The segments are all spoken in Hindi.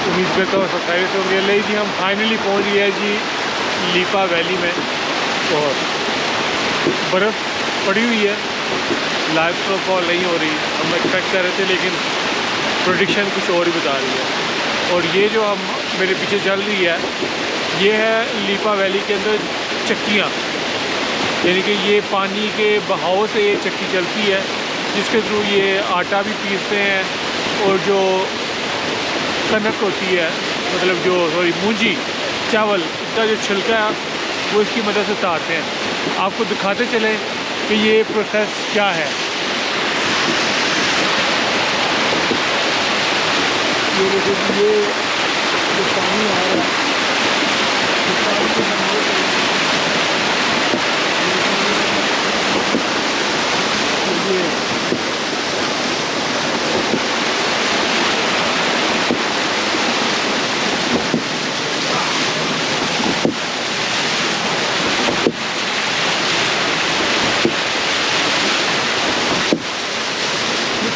उम्मीद करता हूँ सब खैरियत से होंगे। ले जी हम फाइनली पहुँच गए जी लीपा वैली में और बर्फ़ पड़ी हुई है, लाइव स्नोफॉल नहीं हो रही, हम एक्सपेक्ट कर रहे थे लेकिन प्रेडिक्शन कुछ और ही बता रही है। और ये जो हम मेरे पीछे चल रही है ये है लीपा वैली के अंदर चक्कियाँ, यानी कि ये पानी के बहाव से ये चक्की चलती है जिसके थ्रू ये आटा भी पीसते हैं और जो कनक होती है मतलब जो मूंजी चावल इसका जो छिलका है वो इसकी मदद से उतारते हैं। आपको दिखाते चलें कि ये प्रोसेस क्या है। ये देखिए ये जो पानी आ रहा है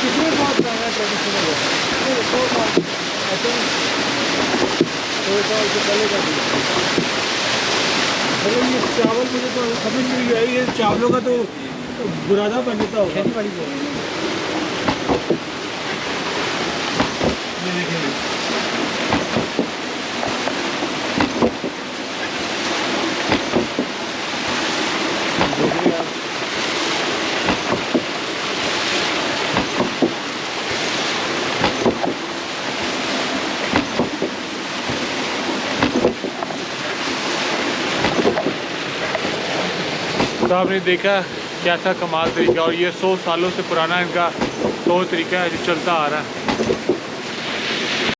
कितने बहुत पुराना ट्रेडिशनल है, 100 साल ऐसे 100 साल से पहले का भी। अरे ये चावल मुझे तो समझ नहीं आई, ये चावलों का तो बुरादा बनता होगा। तो आपने देखा क्या था कमाल तरीका, और ये 100 सालों से पुराना इनका तौर तरीका है जो चलता आ रहा है।